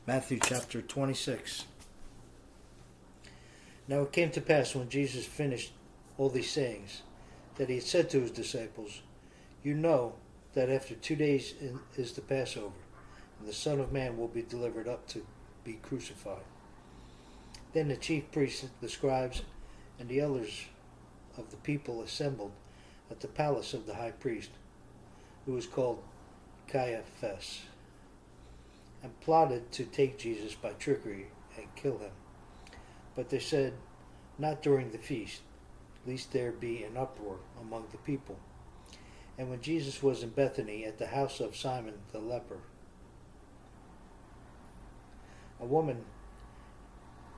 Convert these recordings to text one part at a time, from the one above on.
Matthew chapter 26. Now it came to pass when Jesus finished all these sayings that he had said to his disciples, "You know that after 2 days is the Passover, and the Son of Man will be delivered up to be crucified." Then the chief priests, the scribes, and the elders of the people assembled at the palace of the high priest, who was called Caiaphas, and plotted to take Jesus by trickery and kill him. But they said, "Not during the feast, lest there be an uproar among the people." And when Jesus was in Bethany at the house of Simon the leper, a woman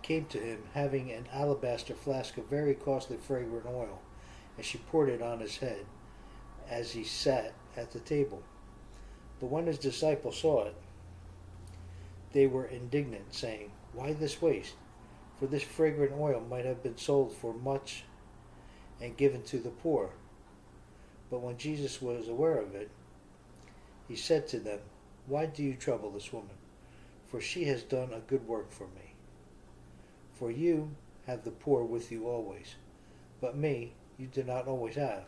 came to him having an alabaster flask of very costly fragrant oil, and she poured it on his head as he sat at the table. But when his disciples saw it, they were indignant, saying, "Why this waste? For this fragrant oil might have been sold for much and given to the poor." But when Jesus was aware of it, he said to them, "Why do you trouble this woman? For she has done a good work for me. For you have the poor with you always, but me you do not always have.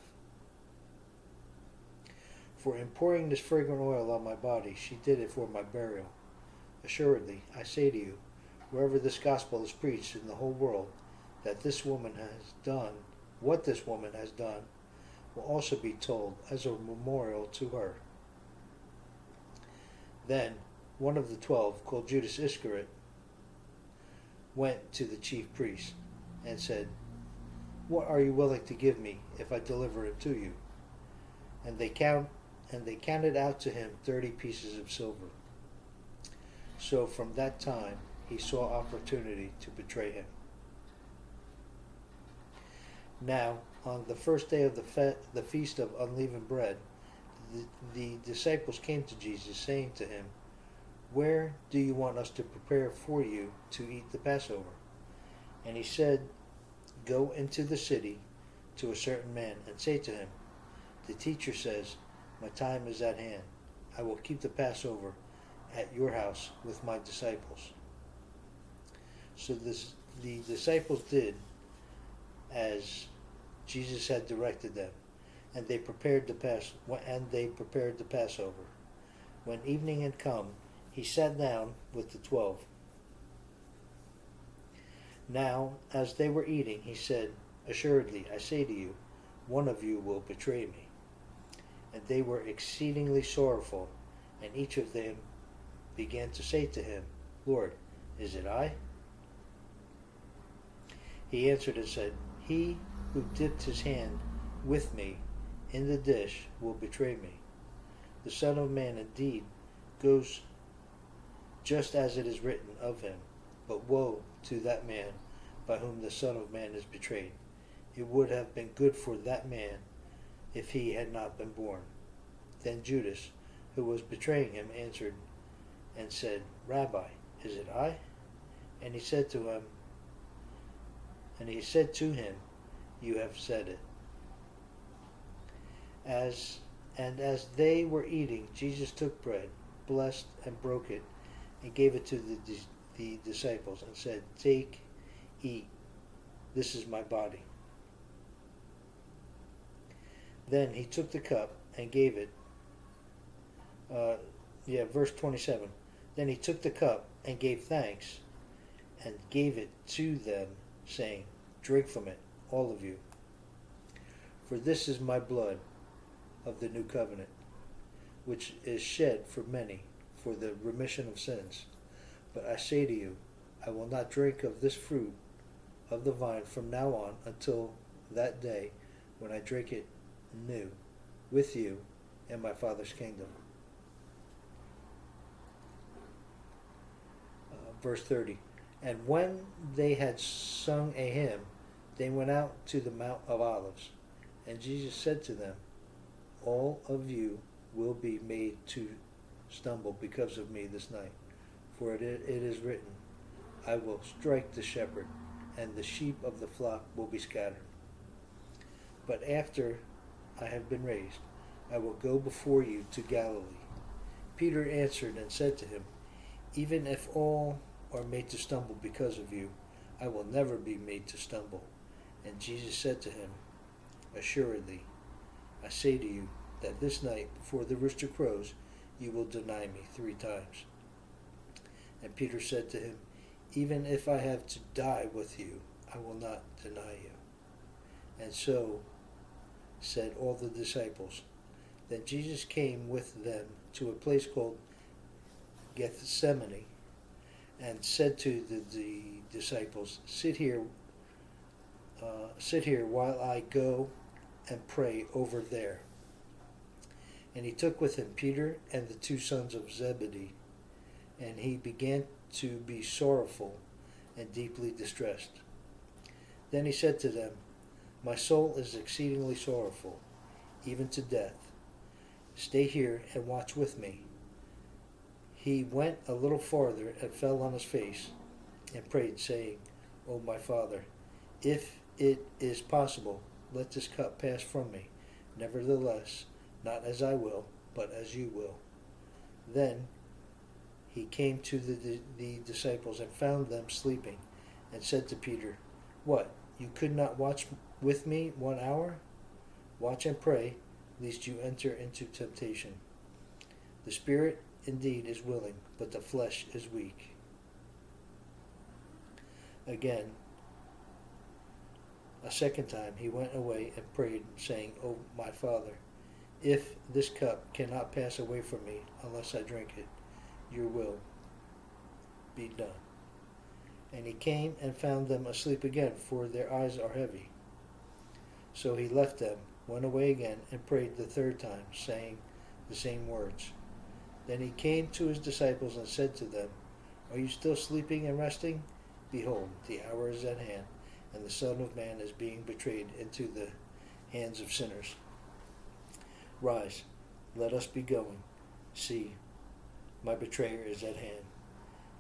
For in pouring this fragrant oil on my body, she did it for my burial. Assuredly, I say to you, wherever this gospel is preached in the whole world, that this woman has done, what this woman has done, will also be told as a memorial to her." Then one of the 12, called Judas Iscariot, went to the chief priests and said, "What are you willing to give me if I deliver him to you?" And they counted out to him 30 pieces of silver. So from that time he saw opportunity to betray him. Now, on the first day of the feast of unleavened bread, the disciples came to Jesus, saying to him, "Where do you want us to prepare for you to eat the Passover?" And he said, "Go into the city to a certain man and say to him, 'The teacher says, my time is at hand. I will keep the Passover at your house with my disciples.'" So the disciples did as Jesus had directed them, and they prepared the Passover. When evening had come, he sat down with the 12. Now, as they were eating, he said, "Assuredly, I say to you, one of you will betray me." And they were exceedingly sorrowful, and each of them began to say to him, "Lord, is it I?" He answered and said, "He who dipped his hand with me in the dish will betray me. The Son of Man indeed goes just as it is written of him, but woe to that man by whom the Son of Man is betrayed. It would have been good for that man if he had not been born." Then Judas, who was betraying him, answered and said, "Rabbi, is it I?" And he said to him, "You have said it." As they were eating, Jesus took bread, blessed and broke it, and gave it to the disciples, and said, "Take, eat, this is my body." Then he took the cup and gave it. Verse 27. Then he took the cup and gave thanks and gave it to them, saying, "Drink from it, all of you. For this is my blood of the new covenant, which is shed for many for the remission of sins. But I say to you, I will not drink of this fruit of the vine from now on until that day when I drink it new with you in my Father's kingdom." Verse 30. And when they had sung a hymn, they went out to the Mount of Olives. And Jesus said to them, "All of you will be made to stumble because of me this night. For it is written, I will strike the shepherd, and the sheep of the flock will be scattered. But after I have been raised, I will go before you to Galilee." Peter answered and said to him, Even if all are made to stumble because of you, I will never be made to stumble. And Jesus said to him, Assuredly, I say to you that this night before the rooster crows, you will deny me 3 times. And Peter said to him, Even if I have to die with you, I will not deny you. And so said all the disciples. Then Jesus came with them to a place called Gethsemane, and said to the disciples, Sit here while I go and pray over there. And he took with him Peter and the 2 sons of Zebedee, and he began to be sorrowful and deeply distressed. Then he said to them, My soul is exceedingly sorrowful, even to death. Stay here and watch with me. He went a little farther and fell on his face and prayed, saying, O my Father, if it is possible, let this cup pass from me. Nevertheless, not as I will, but as you will. Then he came to the disciples and found them sleeping, and said to Peter, What, you could not watch with me 1 hour? Watch and pray, lest you enter into temptation. The spirit indeed is willing, but the flesh is weak. Again, a second time he went away and prayed, saying, O my Father, if this cup cannot pass away from me unless I drink it, your will be done. And he came and found them asleep again, for their eyes are heavy. So he left them, went away again, and prayed the 3rd time, saying the same words. Then he came to his disciples and said to them, Are you still sleeping and resting? Behold, the hour is at hand, and the Son of Man is being betrayed into the hands of sinners. Rise, let us be going. See, my betrayer is at hand.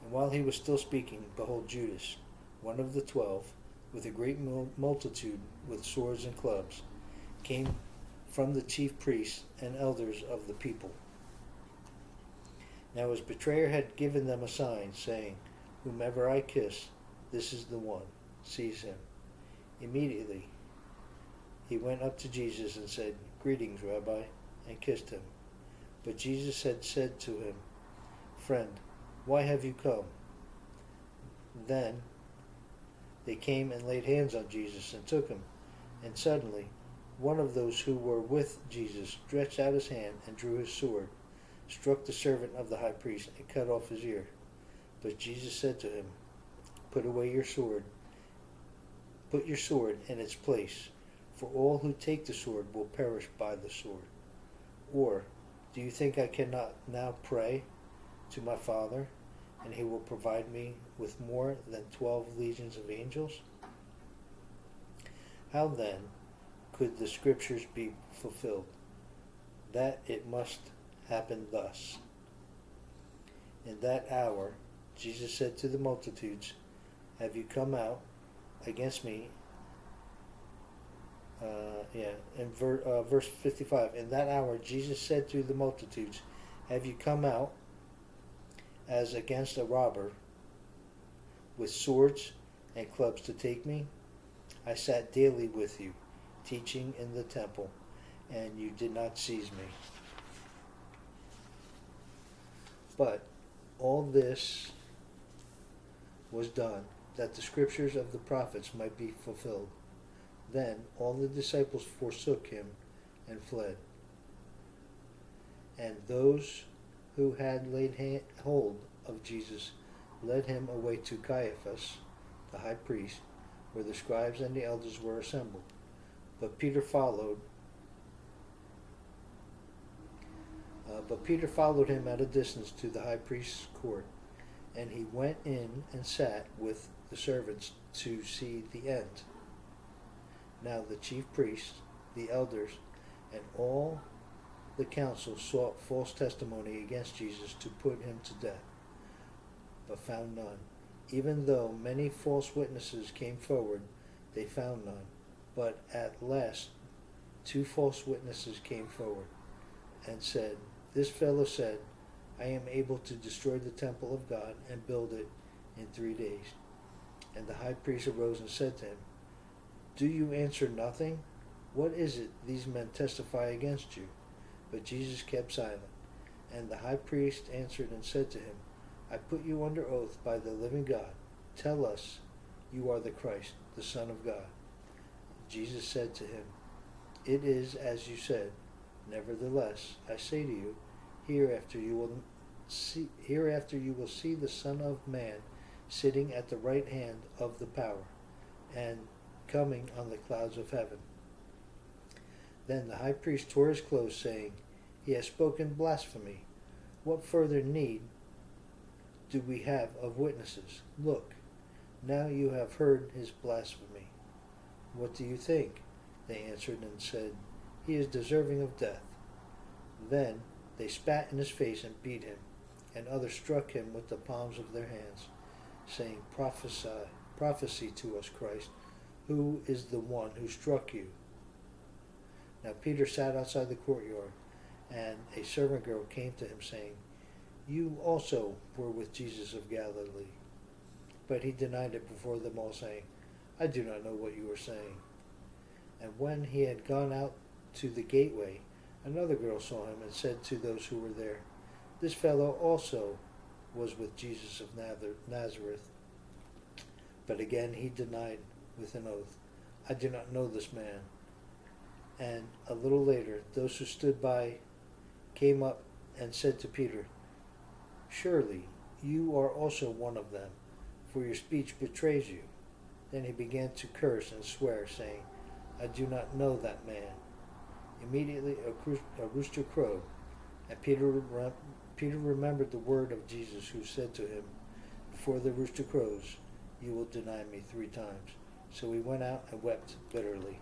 And while he was still speaking, behold, Judas, one of the 12, with a great multitude with swords and clubs, came from the chief priests and elders of the people. Now his betrayer had given them a sign, saying, Whomever I kiss, this is the one. Seize him. Immediately he went up to Jesus and said, Greetings, Rabbi, and kissed him. But Jesus had said to him, Friend, why have you come? Then they came and laid hands on Jesus and took him. And suddenly one of those who were with Jesus stretched out his hand and drew his sword, struck the servant of the high priest, and cut off his ear. But Jesus said to him, Put away your sword. Put your sword in its place, for all who take the sword will perish by the sword. Or, do you think I cannot now pray to my Father, and he will provide me with more than 12 legions of angels? How then could the scriptures be fulfilled, that it must happen thus? In that hour, Jesus said to the multitudes, Have you come out against me? In verse 55, in that hour, Jesus said to the multitudes, Have you come out as against a robber with swords and clubs to take me? I sat daily with you, teaching in the temple, and you did not seize me. But all this was done, that the scriptures of the prophets might be fulfilled. Then all the disciples forsook him and fled. And those who had laid hold of Jesus led him away to Caiaphas, the high priest, where the scribes and the elders were assembled. But Peter followed him at a distance to the high priest's court, and he went in and sat with the servants to see the end. Now the chief priests, the elders, and all the council sought false testimony against Jesus to put him to death, but found none. Even though many false witnesses came forward, they found none. But at last 2 false witnesses came forward and said, This fellow said, I am able to destroy the temple of God and build it in 3 days. And the high priest arose and said to him, Do you answer nothing? What is it these men testify against you? But Jesus kept silent. And the high priest answered and said to him, I put you under oath by the living God. Tell us you are the Christ, the Son of God. Jesus said to him, It is as you said. Nevertheless, I say to you, hereafter you will see the Son of Man sitting at the right hand of the power, and coming on the clouds of heaven. Then the high priest tore his clothes, saying, He has spoken blasphemy. What further need do we have of witnesses? Look, now you have heard his blasphemy. What do you think? They answered and said, He is deserving of death. Then they spat in his face and beat him, and others struck him with the palms of their hands, saying, Prophesy to us, Christ, who is the one who struck you? Now Peter sat outside the courtyard, and a servant girl came to him, saying, You also were with Jesus of Galilee. But he denied it before them all, saying, I do not know what you are saying. And when he had gone out to the gateway, another girl saw him and said to those who were there, This fellow also was with Jesus of Nazareth. But again he denied with an oath, I do not know this man. And a little later, those who stood by came up and said to Peter, Surely you are also one of them, for your speech betrays you. Then he began to curse and swear, saying, I do not know that man. Immediately a rooster crowed, and Peter remembered the word of Jesus, who said to him, Before the rooster crows, you will deny me 3 times. So he went out and wept bitterly.